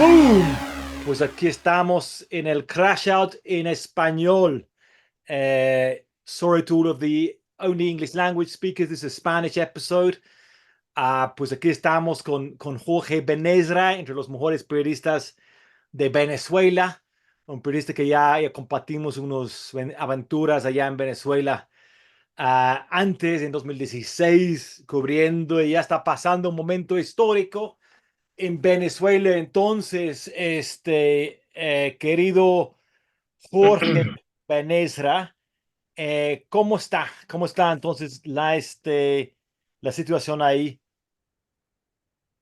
¡Boom! Pues aquí estamos en el Crash Out en español. Sorry to all of the only English language speakers, this is a Spanish episode. Pues aquí estamos con Jorge Benesra, entre los mejores periodistas de Venezuela. Un periodista que ya compartimos unas aventuras allá en Venezuela. Antes, en 2016, cubriendo y ya está pasando un momento histórico en Venezuela. Entonces, querido Jorge Benesra, ¿cómo está? ¿Cómo está entonces la situación ahí?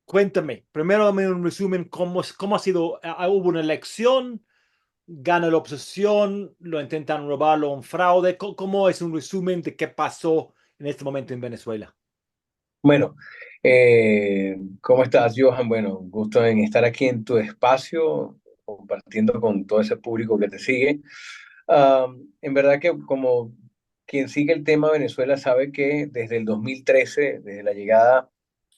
Cuéntame, primero dame un resumen, cómo ha sido. ¿Hubo una elección? ¿Gana la oposición? ¿Lo intentan robarlo un fraude? ¿Cómo es un resumen de qué pasó en este momento en Venezuela? Bueno, ¿cómo estás, Johan? Bueno, gusto en estar aquí en tu espacio, compartiendo con todo ese público que te sigue. En verdad que como quien sigue el tema Venezuela sabe que desde el 2013, desde la llegada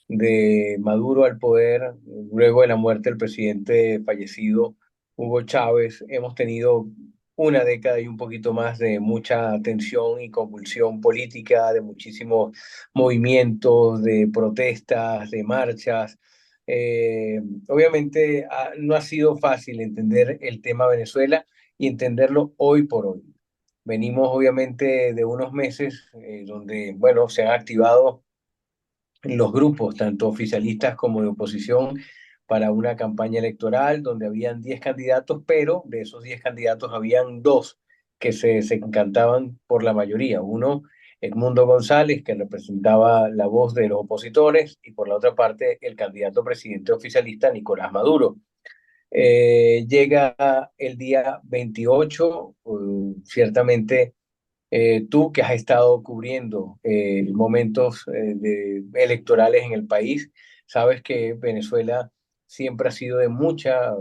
de Maduro al poder, luego de la muerte del presidente fallecido Hugo Chávez, hemos tenido una década y un poquito más de mucha tensión y convulsión política, de muchísimos movimientos, de protestas, de marchas. Obviamente no ha sido fácil entender el tema Venezuela y entenderlo hoy por hoy. Venimos obviamente de unos meses donde, bueno, se han activado los grupos, tanto oficialistas como de oposición, para una campaña electoral donde habían 10 candidatos, pero de esos 10 candidatos habían dos que se encantaban por la mayoría. Uno, Edmundo González, que representaba la voz de los opositores, y por la otra parte, el candidato presidente oficialista, Nicolás Maduro. Llega el día 28, ciertamente tú que has estado cubriendo momentos electorales en el país, sabes que Venezuela siempre ha sido de mucha,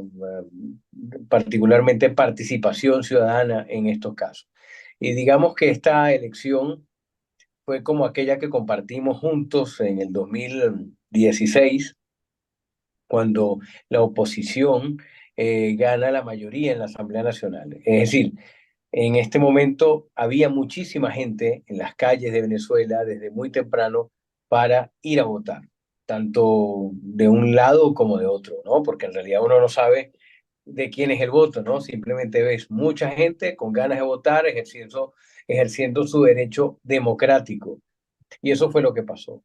particularmente participación ciudadana en estos casos. Y digamos que esta elección fue como aquella que compartimos juntos en el 2016, cuando la oposición gana la mayoría en la Asamblea Nacional. Es decir, en este momento había muchísima gente en las calles de Venezuela desde muy temprano para ir a votar, tanto de un lado como de otro, ¿no? Porque en realidad uno no sabe de quién es el voto, ¿no? Simplemente ves mucha gente con ganas de votar, ejerciendo su derecho democrático. Y eso fue lo que pasó.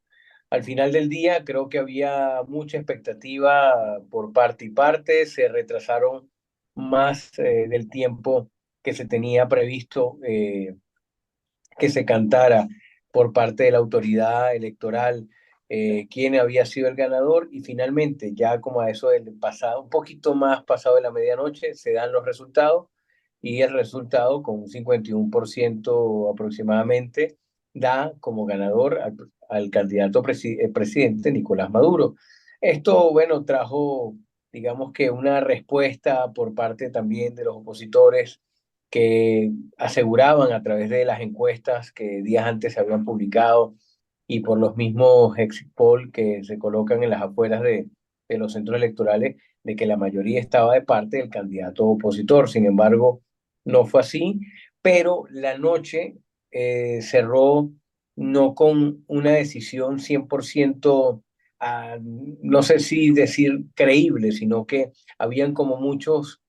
Al final del día creo que había mucha expectativa por parte y parte, se retrasaron más del tiempo que se tenía previsto que se cantara por parte de la autoridad electoral quién había sido el ganador, y finalmente ya como a eso del pasado, un poquito más pasado de la medianoche, se dan los resultados, y el resultado con un 51% aproximadamente da como ganador al candidato presidente Nicolás Maduro. Esto, bueno, trajo, digamos que una respuesta por parte también de los opositores que aseguraban a través de las encuestas que días antes se habían publicado y por los mismos exit poll que se colocan en las afueras de los centros electorales, de que la mayoría estaba de parte del candidato opositor. Sin embargo, no fue así, pero la noche cerró no con una decisión 100%, no sé si decir creíble, sino que habían como muchas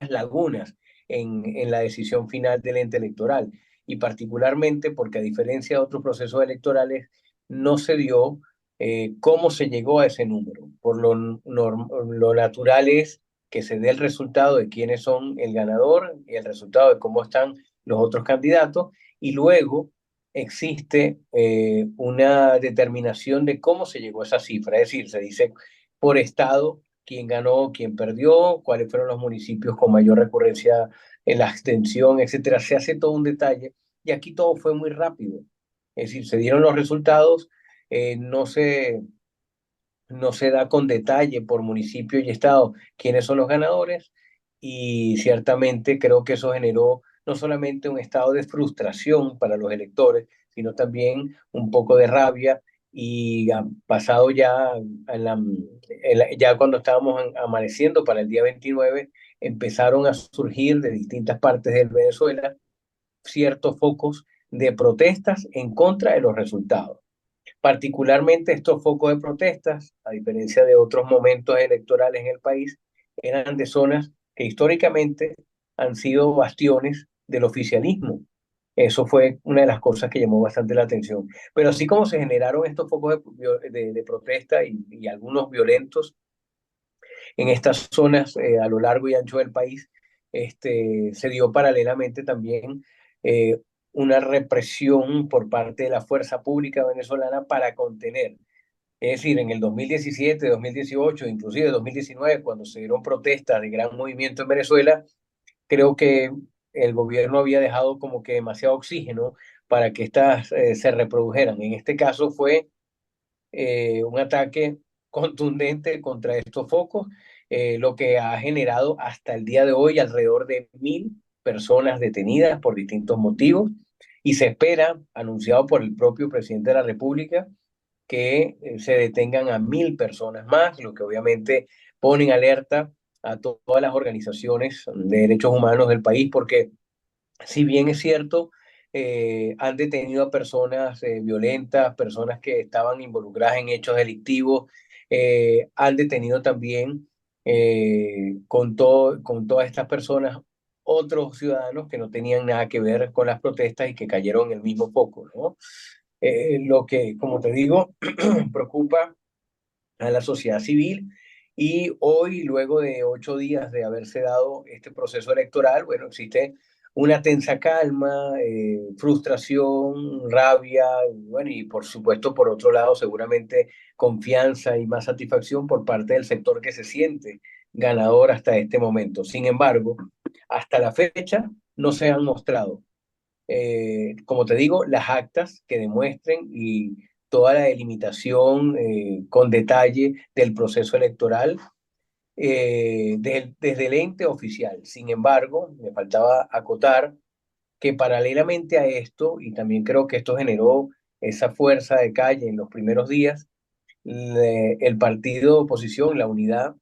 lagunas en la decisión final del ente electoral, y particularmente porque a diferencia de otros procesos electorales no se dio cómo se llegó a ese número. Lo natural es que se dé el resultado de quiénes son el ganador y el resultado de cómo están los otros candidatos, y luego existe una determinación de cómo se llegó a esa cifra, es decir, se dice por estado quién ganó, quién perdió, cuáles fueron los municipios con mayor recurrencia en la extensión, etcétera. Se hace todo un detalle, y aquí todo fue muy rápido. Es decir, se dieron los resultados, no se da con detalle por municipio y estado quiénes son los ganadores, y ciertamente creo que eso generó no solamente un estado de frustración para los electores, sino también un poco de rabia y pasado ya, ya cuando estábamos amaneciendo para el día 29, empezaron a surgir de distintas partes de Venezuela ciertos focos de protestas en contra de los resultados. Particularmente estos focos de protestas, a diferencia de otros momentos electorales en el país, eran de zonas que históricamente han sido bastiones del oficialismo. Eso fue una de las cosas que llamó bastante la atención. Pero así como se generaron estos focos de protesta y algunos violentos en estas zonas a lo largo y ancho del país, se dio paralelamente también eh, una represión por parte de la fuerza pública venezolana para contener. Es decir, en el 2017, 2018, inclusive 2019, cuando se dieron protestas de gran movimiento en Venezuela, creo que el gobierno había dejado como que demasiado oxígeno para que estas se reprodujeran. En este caso fue un ataque contundente contra estos focos, lo que ha generado hasta el día de hoy alrededor de 1.000 personas detenidas por distintos motivos y se espera, anunciado por el propio presidente de la República, que se detengan a 1.000 personas más, lo que obviamente pone en alerta a todas las organizaciones de derechos humanos del país, porque si bien es cierto, han detenido a personas violentas, personas que estaban involucradas en hechos delictivos, han detenido también con todas estas personas otros ciudadanos que no tenían nada que ver con las protestas y que cayeron en el mismo foco, ¿no? Lo que, como te digo, preocupa a la sociedad civil. Y hoy, luego de 8 días de haberse dado este proceso electoral, bueno, existe una tensa calma, frustración, rabia, bueno, y por supuesto, por otro lado, seguramente confianza y más satisfacción por parte del sector que se siente ganador hasta este momento. Sin embargo, hasta la fecha no se han mostrado como te digo, las actas que demuestren y toda la delimitación con detalle del proceso electoral desde el ente oficial. Sin embargo, me faltaba acotar que paralelamente a esto, y también creo que esto generó esa fuerza de calle en los primeros días, el partido de oposición, la unidad,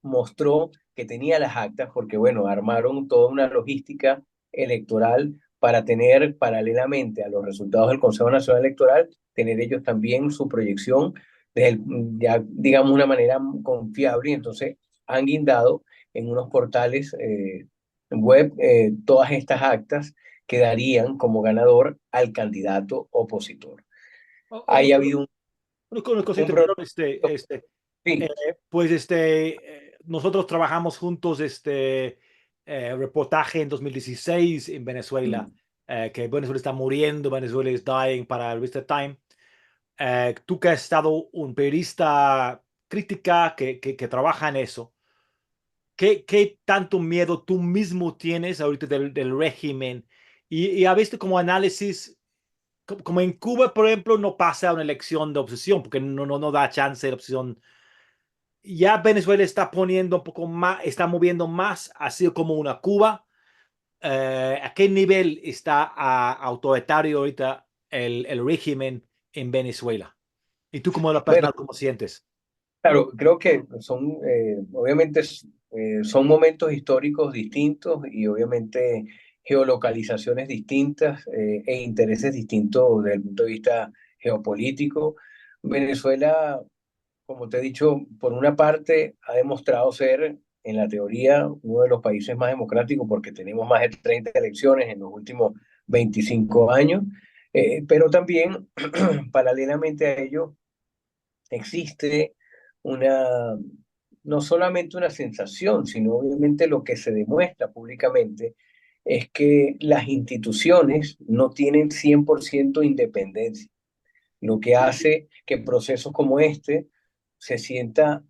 mostró que tenía las actas porque, bueno, armaron toda una logística electoral para tener paralelamente a los resultados del Consejo Nacional Electoral, tener ellos también su proyección ya, digamos, una manera confiable. Y entonces han guindado en unos portales web todas estas actas que darían como ganador al candidato opositor. Ahí ha habido Una un cosita, problema. perdón, Sí, pues nosotros trabajamos juntos reportaje en 2016 en Venezuela, que Venezuela está muriendo, Venezuela is dying para el Vista Time. Tú que has estado un periodista crítica que trabaja en eso, ¿qué tanto miedo tú mismo tienes ahorita del régimen? Y has visto como análisis, como en Cuba, por ejemplo, no pasa una elección de oposición, porque no da chance de oposición. Ya Venezuela está poniendo un poco más, está moviendo más, así como una Cuba. ¿A qué nivel está autoritario ahorita el régimen en Venezuela? Y tú como la bueno, persona, ¿cómo sientes? claro, creo que son, obviamente, son momentos históricos distintos y obviamente geolocalizaciones distintas e intereses distintos desde el punto de vista geopolítico. Venezuela, como te he dicho, por una parte ha demostrado ser, en la teoría, uno de los países más democráticos porque tenemos más de 30 elecciones en los últimos 25 años, pero también, paralelamente a ello, existe una, no solamente una sensación, sino obviamente lo que se demuestra públicamente es que las instituciones no tienen 100% independencia, lo que hace que procesos como este se sienta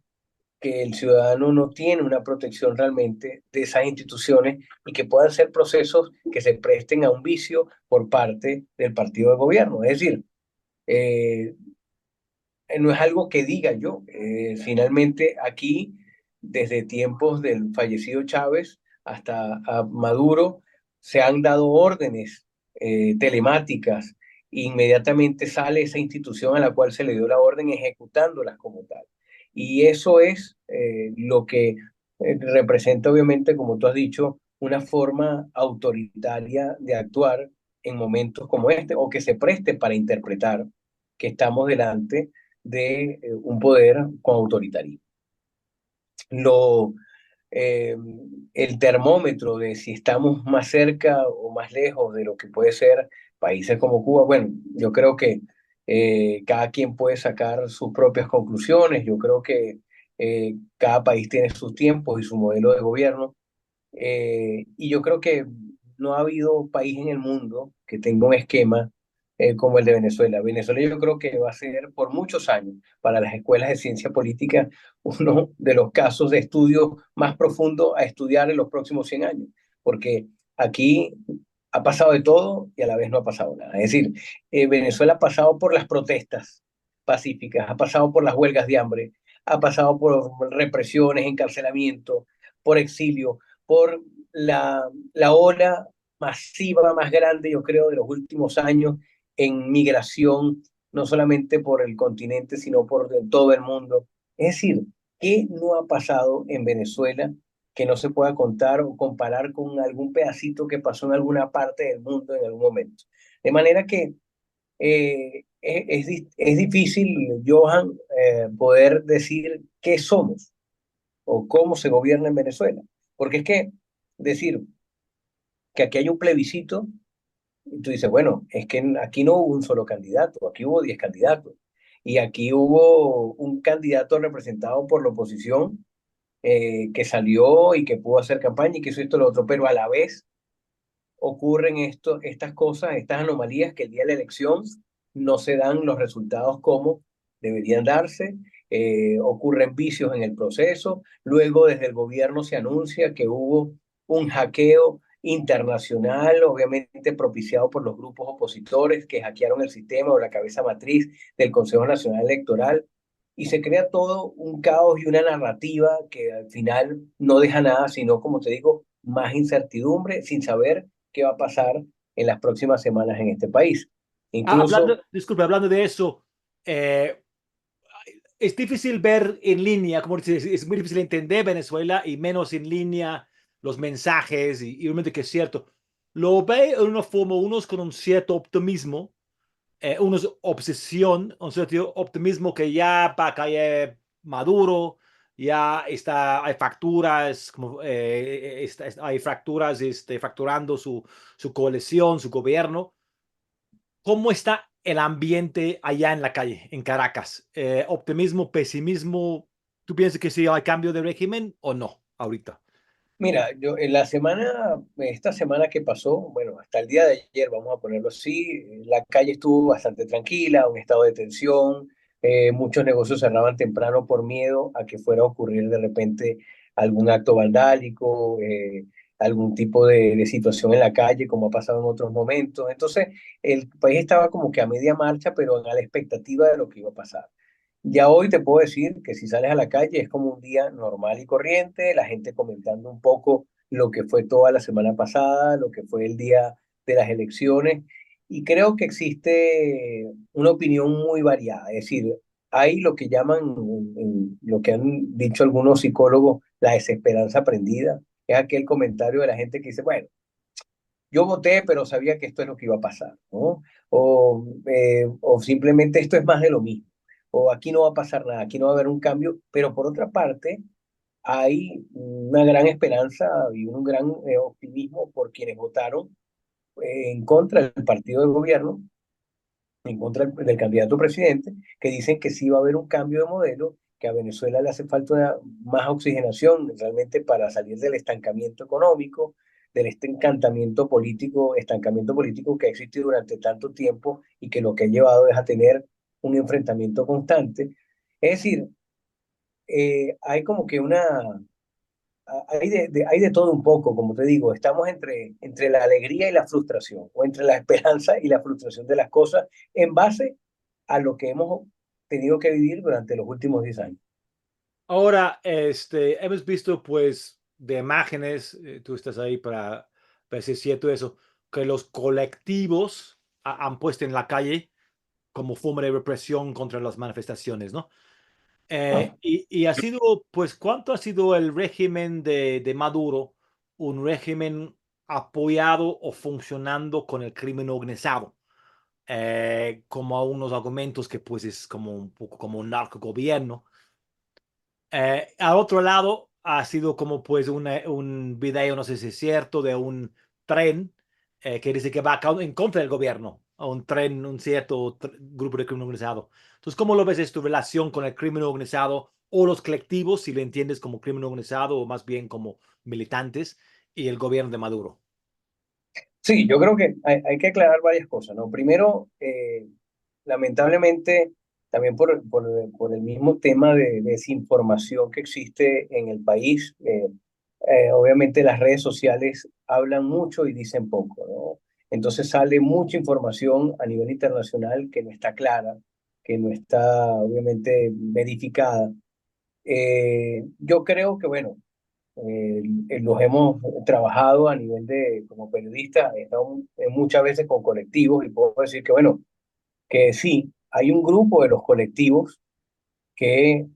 que el ciudadano no tiene una protección realmente de esas instituciones y que puedan ser procesos que se presten a un vicio por parte del partido de gobierno. Es decir, eh, no es algo que diga yo. Finalmente, aquí, desde tiempos del fallecido Chávez hasta a Maduro, se han dado órdenes telemáticas inmediatamente sale esa institución a la cual se le dio la orden ejecutándolas como tal. Y eso es lo que representa, obviamente, como tú has dicho, una forma autoritaria de actuar en momentos como este, o que se preste para interpretar que estamos delante de un poder con autoritarismo. Lo, eh, el termómetro de si estamos más cerca o más lejos de lo que puede ser países como Cuba, bueno, yo creo que cada quien puede sacar sus propias conclusiones, yo creo que cada país tiene sus tiempos y su modelo de gobierno, y yo creo que no ha habido país en el mundo que tenga un esquema como el de Venezuela. Venezuela yo creo que va a ser por muchos años para las escuelas de ciencia política uno de los casos de estudio más profundo a estudiar en los próximos 100 años, porque aquí ha pasado de todo y a la vez no ha pasado nada. Es decir, Venezuela ha pasado por las protestas pacíficas, ha pasado por las huelgas de hambre, ha pasado por represiones, encarcelamiento, por exilio, por la ola masiva más grande, yo creo, de los últimos años en migración, no solamente por el continente, sino por todo el mundo. Es decir, ¿qué no ha pasado en Venezuela que no se pueda contar o comparar con algún pedacito que pasó en alguna parte del mundo en algún momento? De manera que es difícil, Johan, poder decir qué somos o cómo se gobierna en Venezuela. Porque es que decir que aquí hay un plebiscito, y tú dices, bueno, es que aquí no hubo un solo candidato, aquí hubo 10 candidatos. Y aquí hubo un candidato representado por la oposición que salió y que pudo hacer campaña y que hizo esto y lo otro, pero a la vez ocurren estas cosas, estas anomalías que el día de la elección no se dan los resultados como deberían darse, ocurren vicios en el proceso, luego desde el gobierno se anuncia que hubo un hackeo internacional, obviamente propiciado por los grupos opositores que hackearon el sistema o la cabeza matriz del Consejo Nacional Electoral, y se crea todo un caos y una narrativa que al final no deja nada, sino, como te digo, más incertidumbre sin saber qué va a pasar en las próximas semanas en este país. Incluso, Disculpe, hablando de eso, eh, es difícil ver en línea, como dices, es muy difícil entender Venezuela y menos en línea los mensajes y obviamente que es cierto. Lo ve en una forma, unos con un cierto optimismo, unos obsesión, un cierto optimismo que ya para caer Maduro, ya está, hay fracturas, como, hay fracturas, fracturando su coalición, su gobierno. ¿Cómo está el ambiente allá en la calle, en Caracas? ¿Optimismo, pesimismo? ¿Tú piensas que sí hay cambio de régimen o no ahorita? mira, yo en esta semana que pasó, bueno, hasta el día de ayer, vamos a ponerlo así, la calle estuvo bastante tranquila, un estado de tensión, muchos negocios cerraban temprano por miedo a que fuera a ocurrir de repente algún acto vandálico, algún tipo de situación en la calle, como ha pasado en otros momentos. Entonces, el país estaba como que a media marcha, pero a la expectativa de lo que iba a pasar. Ya hoy te puedo decir que si sales a la calle es como un día normal y corriente, la gente comentando un poco lo que fue toda la semana pasada, lo que fue el día de las elecciones, y creo que existe una opinión muy variada, es decir, hay lo que llaman, lo que han dicho algunos psicólogos, la desesperanza aprendida, es aquel comentario de la gente que dice, bueno, yo voté, pero sabía que esto es lo que iba a pasar, ¿no? O simplemente esto es más de lo mismo, o aquí no va a pasar nada, aquí no va a haber un cambio, pero por otra parte, hay una gran esperanza y un gran optimismo por quienes votaron en contra del partido de gobierno, en contra del candidato presidente, que dicen que sí va a haber un cambio de modelo, que a Venezuela le hace falta más oxigenación realmente para salir del estancamiento económico, del este estancamiento político que ha existido durante tanto tiempo y que lo que ha llevado es a tener un enfrentamiento constante. Es decir, hay como que hay de todo un poco, como te digo, estamos entre la alegría y la frustración, o entre la esperanza y la frustración de las cosas, en base a lo que hemos tenido que vivir durante los últimos 10 años. Ahora, hemos visto pues de imágenes, tú estás ahí para ver si es cierto eso, que los colectivos han puesto en la calle como forma de represión contra las manifestaciones, ¿no? Y ha sido, pues, ¿cuánto ha sido el régimen de Maduro un régimen apoyado o funcionando con el crimen organizado? Como a unos argumentos que pues es como un poco como un narcogobierno. Al otro lado ha sido como pues un video, no sé si es cierto, de un tren que dice que va en contra del gobierno, a un tren, un cierto grupo de crimen organizado. Entonces, ¿cómo lo ves es tu relación con el crimen organizado o los colectivos, si lo entiendes como crimen organizado o más bien como militantes, y el gobierno de Maduro? Sí, yo creo que hay que aclarar varias cosas, ¿no? Primero, lamentablemente, también por el mismo tema de desinformación que existe en el país, obviamente las redes sociales hablan mucho y dicen poco, ¿no? Entonces sale mucha información a nivel internacional que no está clara, que no está obviamente verificada. Yo creo que, bueno, los hemos trabajado a nivel de, como periodista, he estado muchas veces con colectivos y puedo decir que, bueno, que sí, hay un grupo de los colectivos que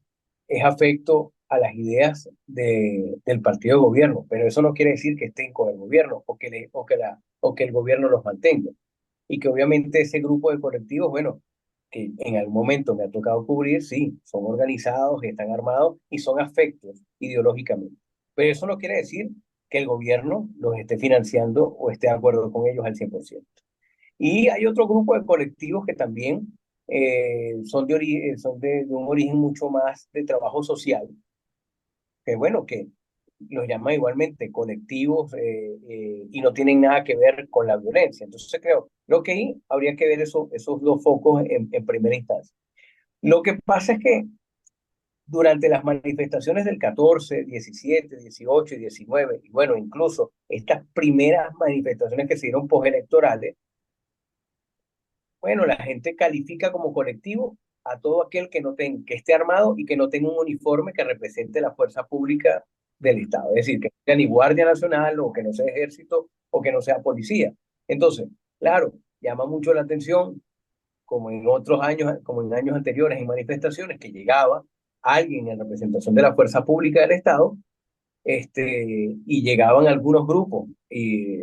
es afecto a las ideas del partido de gobierno, pero eso no quiere decir que estén con el gobierno o que el gobierno los mantenga. Y que obviamente ese grupo de colectivos, bueno, que en algún momento me ha tocado cubrir, sí, son organizados, están armados y son afectos ideológicamente. Pero eso no quiere decir que el gobierno los esté financiando o esté de acuerdo con ellos al 100%. Y hay otro grupo de colectivos que también son de un origen mucho más de trabajo social, que bueno, que los llama igualmente colectivos y no tienen nada que ver con la violencia. Entonces creo que ahí habría que ver esos dos focos en primera instancia. Lo que pasa es que durante las manifestaciones del 14, 17, 18 y 19, y bueno, incluso estas primeras manifestaciones que se dieron postelectorales, bueno, la gente califica como colectivo a todo aquel que esté armado y que no tenga un uniforme que represente la fuerza pública del Mm. Estado. Es decir, que no sea ni Guardia Nacional o que no sea ejército o que no sea policía. Entonces, claro, llama mucho la atención, como en otros años, como en años anteriores, en manifestaciones, que llegaba alguien en representación de la fuerza pública del Estado, y llegaban algunos grupos, y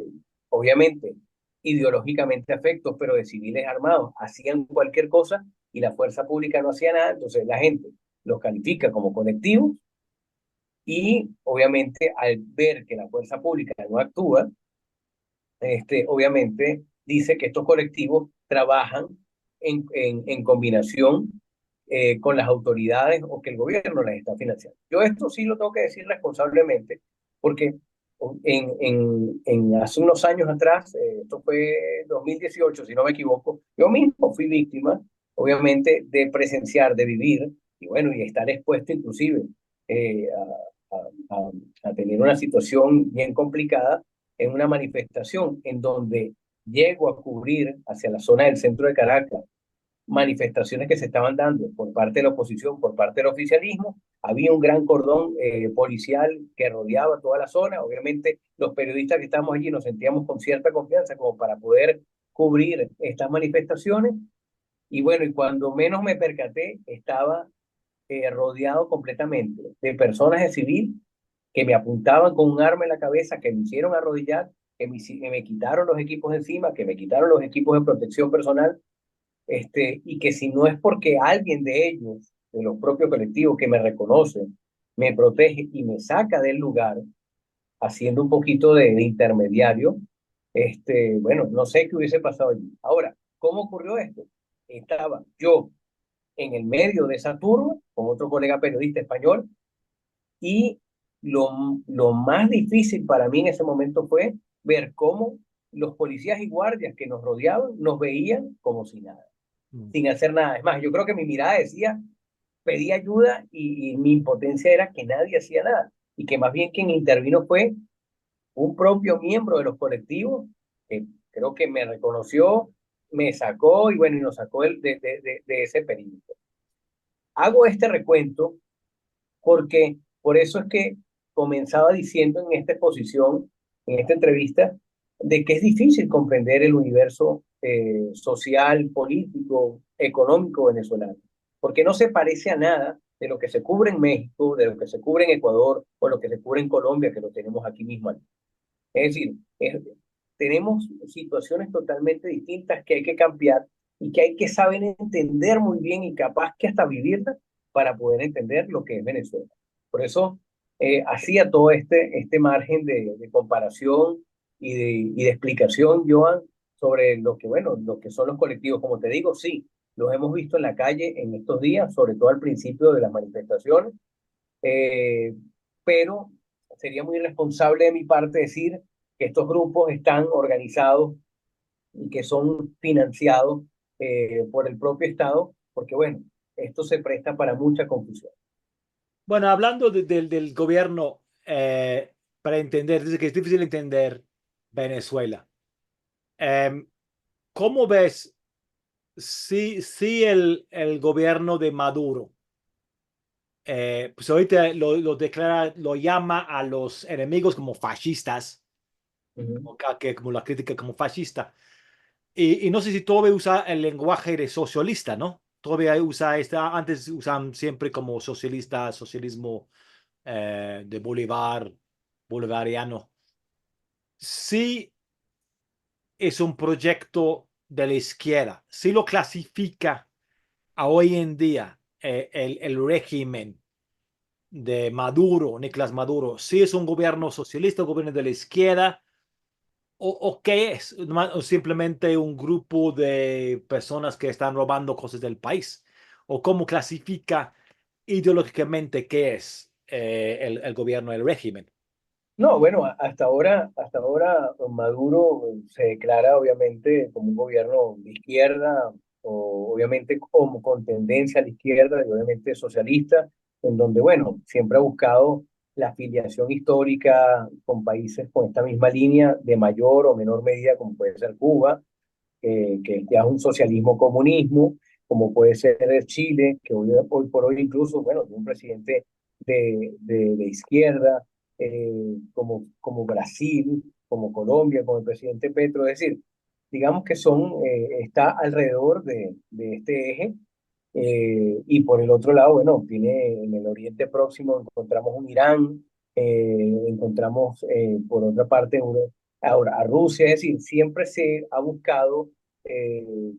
obviamente ideológicamente afectos, pero de civiles armados, hacían cualquier cosa y la fuerza pública no hacía nada, entonces la gente los califica como colectivos y obviamente al ver que la fuerza pública no actúa, obviamente dice que estos colectivos trabajan en combinación con las autoridades o que el gobierno las está financiando. Yo esto sí lo tengo que decir responsablemente, porque hace unos años atrás, esto fue 2018, si no me equivoco, yo mismo fui víctima, obviamente, de presenciar, de vivir, y bueno, y estar expuesto inclusive a tener una situación bien complicada en una manifestación en donde llego a cubrir hacia la zona del centro de Caracas manifestaciones que se estaban dando por parte de la oposición, por parte del oficialismo. Había un gran cordón policial que rodeaba toda la zona. Obviamente los periodistas que estábamos allí nos sentíamos con cierta confianza como para poder cubrir estas manifestaciones. Y bueno, y cuando menos me percaté, estaba rodeado completamente de personas de civil que me apuntaban con un arma en la cabeza, que me hicieron arrodillar, que me quitaron los equipos de encima, que me quitaron los equipos de protección personal, y que si no es porque alguien de ellos, de los propios colectivos que me reconocen, me protege y me saca del lugar, haciendo un poquito de intermediario, bueno, no sé qué hubiese pasado allí. Ahora, ¿cómo ocurrió esto? Estaba yo en el medio de esa turba con otro colega periodista español y lo más difícil para mí en ese momento fue ver cómo los policías y guardias que nos rodeaban nos veían como si nada, Mm. sin hacer nada. Es más, yo creo que mi mirada decía, pedí ayuda y mi impotencia era que nadie hacía nada y que más bien quien intervino fue un propio miembro de los colectivos que creo que me reconoció, me sacó y bueno, y nos sacó de ese perímetro. Hago este recuento porque por eso es que comenzaba diciendo en esta exposición, en esta entrevista, de que es difícil comprender el universo social, político, económico venezolano, porque no se parece a nada de lo que se cubre en México, de lo que se cubre en Ecuador o lo que se cubre en Colombia, que lo tenemos aquí mismo. Es decir, tenemos situaciones totalmente distintas que hay que cambiar y que hay que saber entender muy bien y capaz que hasta vivirla para poder entender lo que es Venezuela. Por eso hacía todo este margen de comparación y de explicación, Joan, sobre lo que, bueno, lo que son los colectivos. Como te digo, sí, los hemos visto en la calle en estos días, sobre todo al principio de las manifestaciones, eh, pero sería muy irresponsable de mi parte decir que estos grupos están organizados y que son financiados por el propio Estado, porque bueno, esto se presta para mucha confusión. Bueno, hablando del gobierno, para entender, dice que es difícil entender Venezuela. Em, ¿Cómo ves si el gobierno de Maduro, pues ahorita lo declara, lo llama a los enemigos como fascistas, Ujú. como la crítica como fascista, y no sé si todavía usa el lenguaje de socialista, ¿no? Todavía usa antes usan siempre como socialista, socialismo de Bolívar, bolivariano. Sí es un proyecto de la izquierda, sí lo clasifica a hoy en día el régimen de Maduro, Nicolás Maduro, sí es un gobierno socialista, un gobierno de la izquierda, o qué es, o simplemente un grupo de personas que están robando cosas del país, o cómo clasifica ideológicamente qué es el gobierno, el régimen. No, bueno, hasta ahora Maduro se declara obviamente como un gobierno de izquierda, o obviamente como con tendencia a la izquierda y obviamente socialista, en donde, bueno, siempre ha buscado la afiliación histórica con países con esta misma línea de mayor o menor medida, como puede ser Cuba, que ya es un socialismo comunismo, como puede ser Chile, que hoy por hoy incluso, bueno, tiene un presidente de izquierda, como Brasil, como Colombia, como el presidente Petro. Es decir, digamos que está alrededor de este eje. Y por el otro lado, bueno, tiene en el Oriente Próximo encontramos un Irán, encontramos por otra parte ahora a Rusia. Es decir, siempre se ha buscado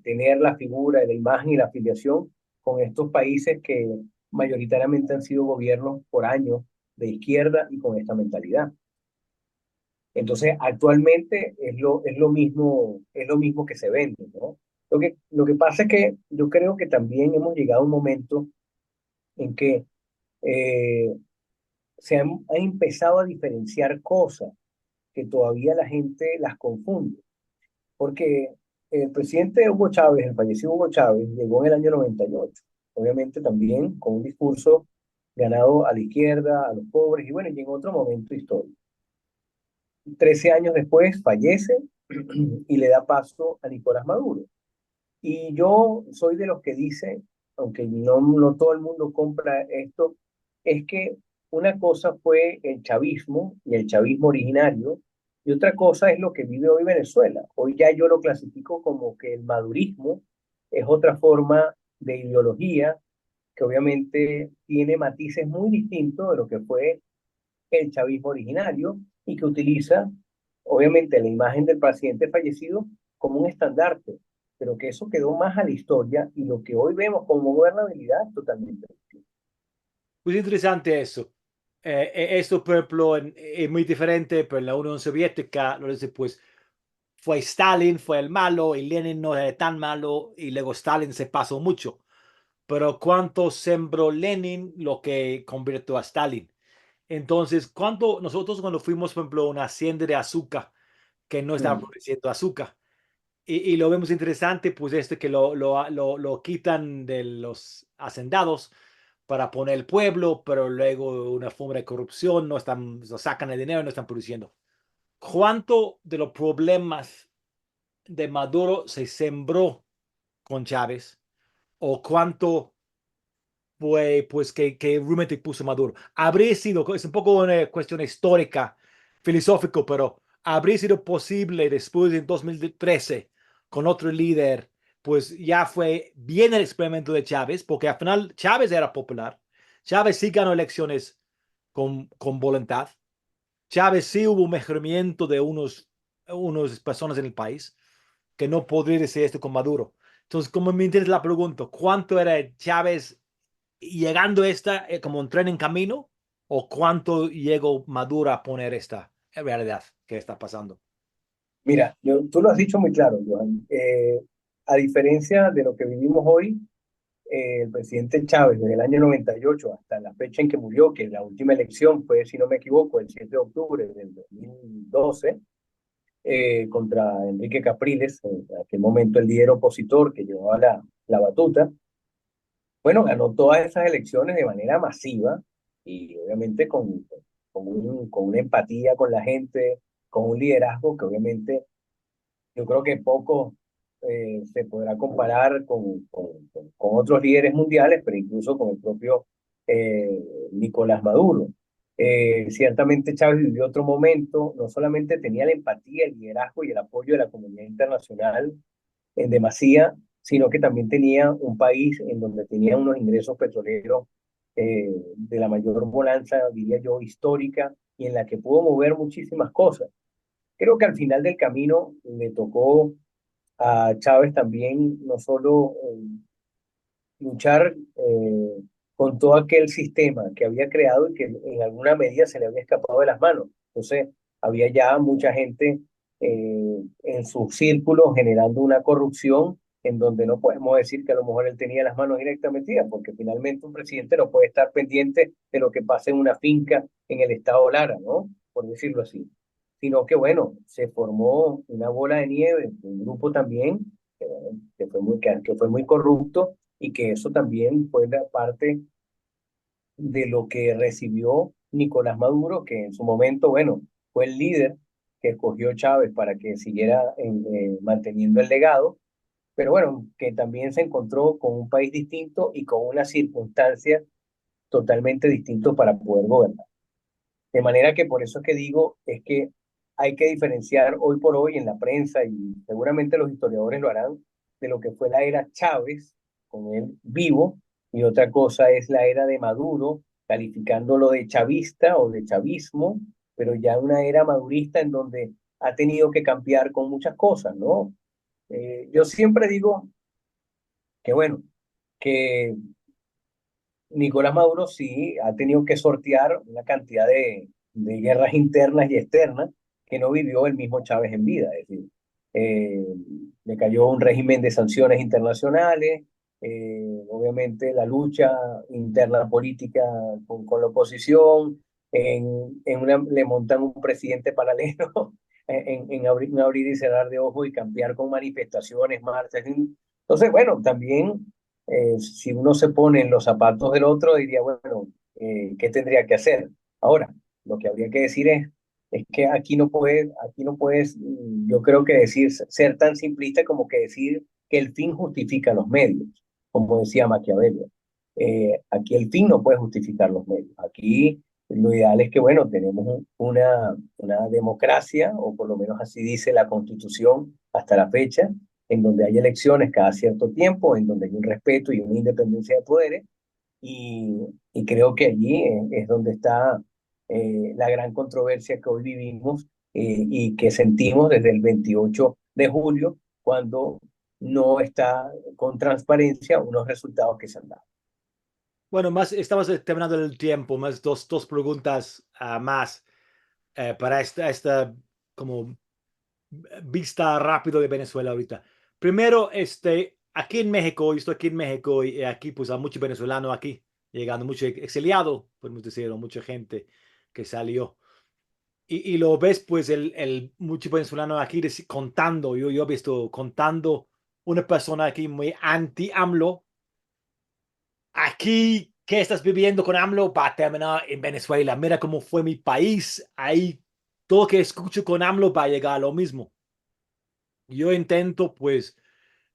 tener la figura, la imagen y la afiliación con estos países que mayoritariamente han sido gobiernos por años de izquierda y con esta mentalidad. Entonces, actualmente es lo mismo que se vende, ¿no? Lo que pasa es que yo creo que también hemos llegado a un momento en que eh, han empezado a diferenciar cosas que todavía la gente las confunde. Porque el presidente Hugo Chávez, el fallecido Hugo Chávez, llegó en el año 98, obviamente también con un discurso ganado a la izquierda, a los pobres, y bueno, y en otro momento histórico. 13 años después fallece y le da paso a Nicolás Maduro. Y yo soy de los que dice, aunque no todo el mundo compra esto, es que una cosa fue el chavismo y el chavismo originario, y otra cosa es lo que vive hoy Venezuela. Hoy ya yo lo clasifico como que el madurismo es otra forma de ideología que obviamente tiene matices muy distintos de lo que fue el chavismo originario y que utiliza, obviamente, la imagen del paciente fallecido como un estandarte, pero que eso quedó más a la historia y lo que hoy vemos como gobernabilidad es totalmente distinto. Pues interesante eso. Esto, por ejemplo, es muy diferente, pero en la Unión Soviética, lo dice, pues fue Stalin, fue el malo, y Lenin no era tan malo, y luego Stalin se pasó mucho. Pero ¿cuánto sembró Lenin lo que convirtió a Stalin? Entonces, ¿cuánto nosotros cuando fuimos, por ejemplo, a una hacienda de azúcar que no estaba Mm. produciendo azúcar? Y lo vemos interesante, pues este que lo quitan de los hacendados para poner el pueblo, pero luego una forma de corrupción, no están, lo sacan el dinero y no están produciendo. ¿Cuánto de los problemas de Maduro se sembró con Chávez? ¿O cuánto fue pues que realmente puso Maduro? Habría sido, es un poco una cuestión histórica, filosófico, pero habría sido posible después de 2013 con otro líder, pues ya fue bien el experimento de Chávez, porque al final Chávez era popular. Chávez sí ganó elecciones con voluntad. Chávez sí hubo un mejoramiento de unos personas en el país, que no podría decir esto con Maduro. Entonces, como me interesa la pregunta, ¿cuánto era Chávez llegando esta como un tren en camino? ¿O cuánto llegó Maduro a poner esta realidad que está pasando? Mira, tú lo has dicho muy claro, Johan. A diferencia de lo que vivimos hoy, el presidente Chávez, desde el año 98 hasta la fecha en que murió, que la última elección fue, si no me equivoco, el 7 de octubre del 2012, contra Enrique Capriles, en aquel momento el líder opositor que llevaba la batuta. Bueno, ganó todas esas elecciones de manera masiva y obviamente con una empatía con la gente, con un liderazgo que obviamente yo creo que poco se podrá comparar con otros líderes mundiales, pero incluso con el propio Nicolás Maduro. Ciertamente Chávez vivió otro momento, no solamente tenía la empatía, el liderazgo y el apoyo de la comunidad internacional en demasía, sino que también tenía un país en donde tenía unos ingresos petroleros de la mayor bonanza, diría yo, histórica, y en la que pudo mover muchísimas cosas. Creo que al final del camino le tocó a Chávez también no solo luchar con todo aquel sistema que había creado y que en alguna medida se le había escapado de las manos. Entonces, había ya mucha gente en sus círculos generando una corrupción en donde no podemos decir que a lo mejor él tenía las manos directamente metidas, porque finalmente un presidente no puede estar pendiente de lo que pasa en una finca en el estado Lara, ¿no? Por decirlo así. Sino que, bueno, se formó una bola de nieve, un grupo también que fue muy corrupto y que eso también fue la parte de lo que recibió Nicolás Maduro, que en su momento, bueno, fue el líder que escogió Chávez para que siguiera manteniendo el legado, pero bueno, que también se encontró con un país distinto y con unas circunstancias totalmente distintas para poder gobernar. De manera que por eso es que digo, es que hay que diferenciar hoy por hoy en la prensa, y seguramente los historiadores lo harán, de lo que fue la era Chávez, con él vivo, y otra cosa es la era de Maduro, calificándolo de chavista o de chavismo, pero ya una era madurista en donde ha tenido que cambiar con muchas cosas, ¿no? Yo siempre digo que, bueno, que Nicolás Maduro sí ha tenido que sortear una cantidad de guerras internas y externas que no vivió el mismo Chávez en vida. Es decir, eh, le cayó un régimen de sanciones internacionales, obviamente la lucha interna política con la oposición, le montan un presidente paralelo un abrir y cerrar de ojos y cambiar con manifestaciones, marchas. Entonces, bueno, también si uno se pone en los zapatos del otro, diría, bueno, ¿qué tendría que hacer? Ahora, lo que habría que decir es que aquí no puedes, yo creo que decir, ser tan simplista como que decir que el fin justifica los medios, como decía Maquiavelo. Aquí el fin no puede justificar los medios. Aquí lo ideal es que, bueno, tenemos una democracia, o por lo menos así dice la Constitución hasta la fecha, en donde hay elecciones cada cierto tiempo, en donde hay un respeto y una independencia de poderes, y, y creo que allí es donde está la gran controversia que hoy vivimos y que sentimos desde el 28 de julio, cuando no está con transparencia unos resultados que se han dado. Bueno, más estamos terminando el tiempo, más dos preguntas más para esta como vista rápido de Venezuela ahorita. Primero, aquí en México, yo estoy aquí en México y aquí pues hay muchos venezolanos aquí, llegando, mucho exiliado, podemos decir, o mucha gente que salió. Y lo ves pues mucho venezolano aquí contando, yo he visto contando una persona aquí muy anti-AMLO. Aquí, ¿qué estás viviendo con AMLO? Va a terminar en Venezuela. Mira cómo fue mi país. Ahí todo que escucho con AMLO va a llegar a lo mismo. Yo intento, pues,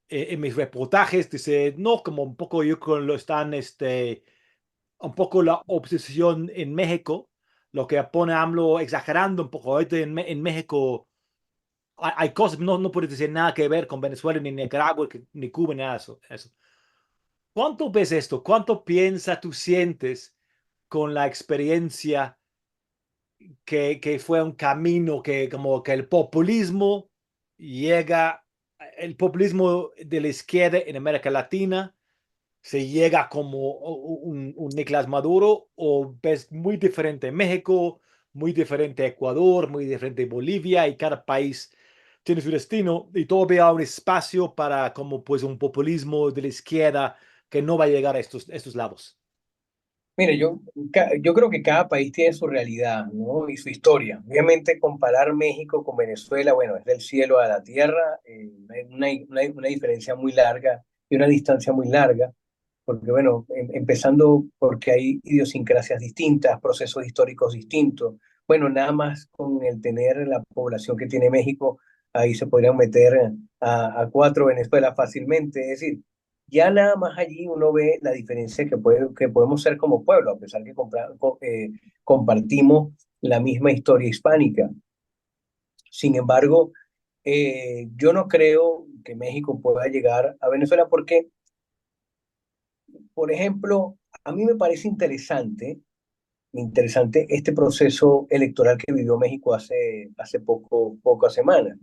en mis reportajes, dice, no, como un poco yo con lo están, un poco la obsesión en México, lo que pone a AMLO exagerando un poco. Ahorita en México hay cosas, no puedes decir nada que ver con Venezuela, ni Nicaragua, ni Cuba, ni nada de eso. ¿Cuánto ves esto? ¿Cuánto piensas, tú sientes con la experiencia que fue un camino que como que el populismo llega, el populismo de la izquierda en América Latina se llega como un Nicolás Maduro, o ves muy diferente en México, muy diferente Ecuador, muy diferente Bolivia, y cada país tiene su destino y todavía hay un espacio para como pues un populismo de la izquierda que no va a llegar a estos lados? Mire, yo creo que cada país tiene su realidad, ¿no? Y su historia. Obviamente comparar México con Venezuela, bueno, es del cielo a la tierra, hay una diferencia muy larga y una distancia muy larga, porque bueno, empezando porque hay idiosincrasias distintas, procesos históricos distintos. Bueno, nada más con el tener la población que tiene México, ahí se podrían meter a cuatro Venezuela fácilmente. Es decir, ya nada más allí uno ve la diferencia que podemos ser como pueblo, a pesar que compartimos la misma historia hispánica. Sin embargo, yo no creo que México pueda llegar a Venezuela porque, por ejemplo, a mí me parece interesante este proceso electoral que vivió México hace pocas semanas,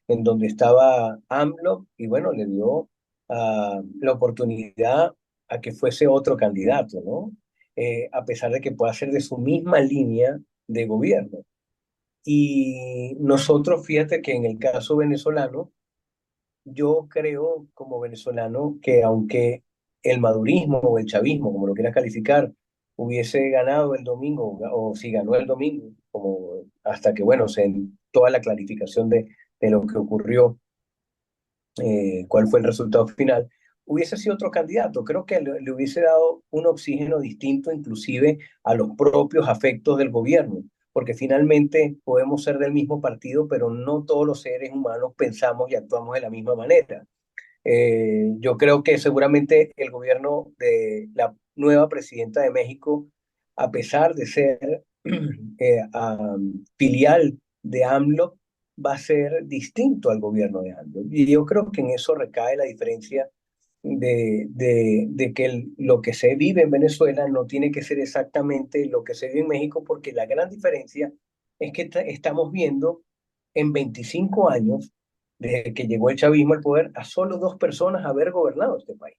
en donde estaba AMLO y bueno, le dio la oportunidad a que fuese otro candidato, ¿no? A pesar de que pueda ser de su misma línea de gobierno. Y nosotros, fíjate que en el caso venezolano, yo creo como venezolano que aunque el madurismo o el chavismo, como lo quieras calificar, hubiese ganado el domingo, o si ganó el domingo, como hasta que, bueno, toda la clarificación de lo que ocurrió, cuál fue el resultado final, hubiese sido otro candidato. Creo que le hubiese dado un oxígeno distinto, inclusive a los propios afectos del gobierno, porque finalmente podemos ser del mismo partido, pero no todos los seres humanos pensamos y actuamos de la misma manera. Yo creo que seguramente el gobierno de la nueva presidenta de México, a pesar de ser filial de AMLO, va a ser distinto al gobierno de AMLO. Y yo creo que en eso recae la diferencia de que lo que se vive en Venezuela no tiene que ser exactamente lo que se vive en México, porque la gran diferencia es que estamos viendo en 25 años, desde que llegó el chavismo al poder, a solo dos personas haber gobernado este país.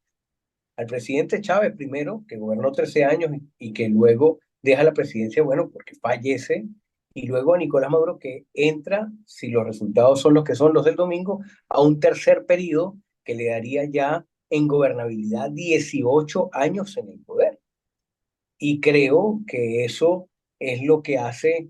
Al presidente Chávez primero, que gobernó 13 años y que luego deja la presidencia, bueno, porque fallece, y luego a Nicolás Maduro, que entra, si los resultados son los que son los del domingo, a un tercer periodo que le daría ya en gobernabilidad 18 años en el poder. Y creo que eso es lo que hace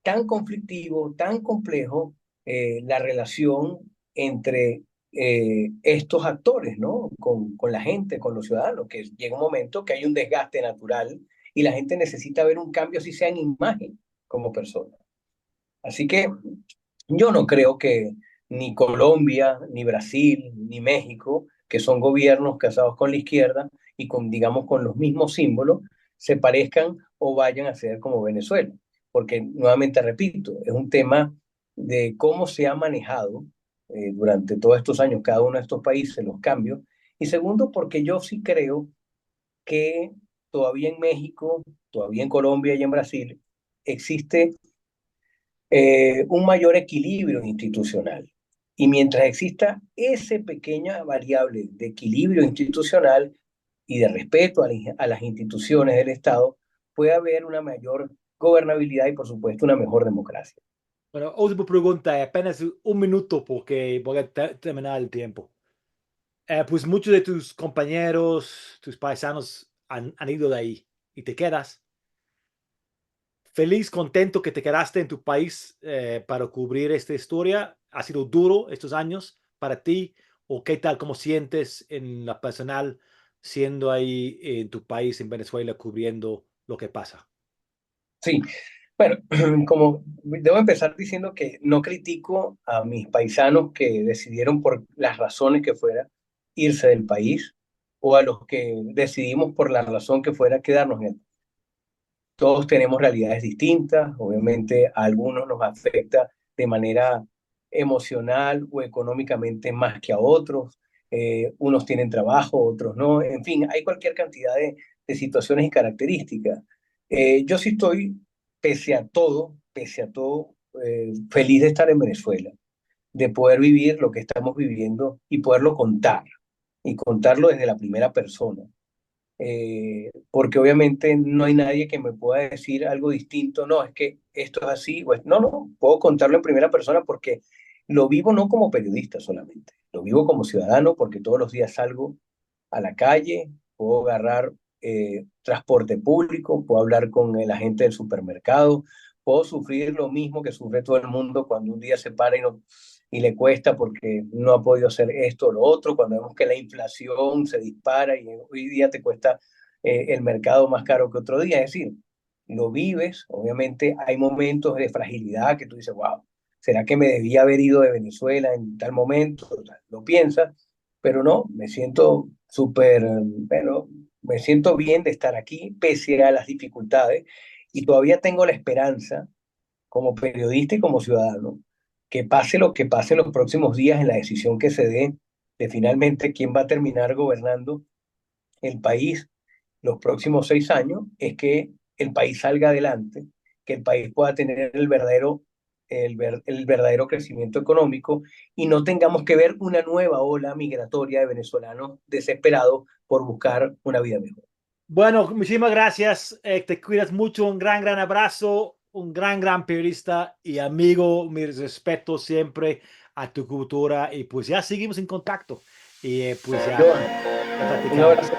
tan conflictivo, tan complejo la relación entre estos actores, ¿no? Con la gente, con los ciudadanos, que llega un momento que hay un desgaste natural y la gente necesita ver un cambio, si sea en imagen, como persona. Así que yo no creo que ni Colombia, ni Brasil, ni México, que son gobiernos casados con la izquierda y con, digamos, con los mismos símbolos, se parezcan o vayan a ser como Venezuela. Porque, nuevamente repito, es un tema de cómo se ha manejado durante todos estos años cada uno de estos países los cambios. Y segundo, porque yo sí creo que todavía en México, todavía en Colombia y en Brasil, existe un mayor equilibrio institucional. Y mientras exista esa pequeña variable de equilibrio institucional y de respeto a las instituciones del Estado, puede haber una mayor gobernabilidad y, por supuesto, una mejor democracia. Bueno, última pregunta, apenas un minuto porque voy a terminar el tiempo. Pues muchos de tus compañeros, tus paisanos han ido de ahí y te quedas feliz, contento que te quedaste en tu país para cubrir esta historia. ¿Ha sido duro estos años para ti? ¿O qué tal, cómo sientes en la personal siendo ahí en tu país, en Venezuela, cubriendo lo que pasa? Sí, bueno, como debo empezar diciendo que no critico a mis paisanos que decidieron por las razones que fuera irse del país o a los que decidimos por la razón que fuera quedarnos en el. Todos tenemos realidades distintas, obviamente a algunos nos afecta de manera emocional o económicamente más que a otros. Unos tienen trabajo, otros no. En fin, hay cualquier cantidad de situaciones y características. Yo sí estoy, pese a todo, feliz de estar en Venezuela, de poder vivir lo que estamos viviendo y poderlo contar, y contarlo desde la primera persona. Porque obviamente no hay nadie que me pueda decir algo distinto, no, es que esto es así, no, no, puedo contarlo en primera persona porque lo vivo no como periodista solamente, lo vivo como ciudadano porque todos los días salgo a la calle, puedo agarrar transporte público, puedo hablar con la gente del supermercado, puedo sufrir lo mismo que sufre todo el mundo cuando un día se para y le cuesta porque no ha podido hacer esto o lo otro, cuando vemos que la inflación se dispara y hoy día te cuesta el mercado más caro que otro día. Es decir, lo vives, obviamente hay momentos de fragilidad que tú dices, wow, ¿será que me debía haber ido de Venezuela en tal momento? O sea, lo piensas, pero no, me siento súper, bueno, me siento bien de estar aquí pese a las dificultades y todavía tengo la esperanza como periodista y como ciudadano, que pase lo que pase en los próximos días en la decisión que se dé de finalmente quién va a terminar gobernando el país los próximos 6 años, es que el país salga adelante, que el país pueda tener el verdadero crecimiento económico y no tengamos que ver una nueva ola migratoria de venezolanos desesperados por buscar una vida mejor. Bueno, muchísimas gracias. Te cuidas mucho. Un gran abrazo. Un gran periodista y amigo. Mi respeto siempre a tu cultura. Y pues ya seguimos en contacto. Y pues ya, Johan, ya un platicamos. abrazo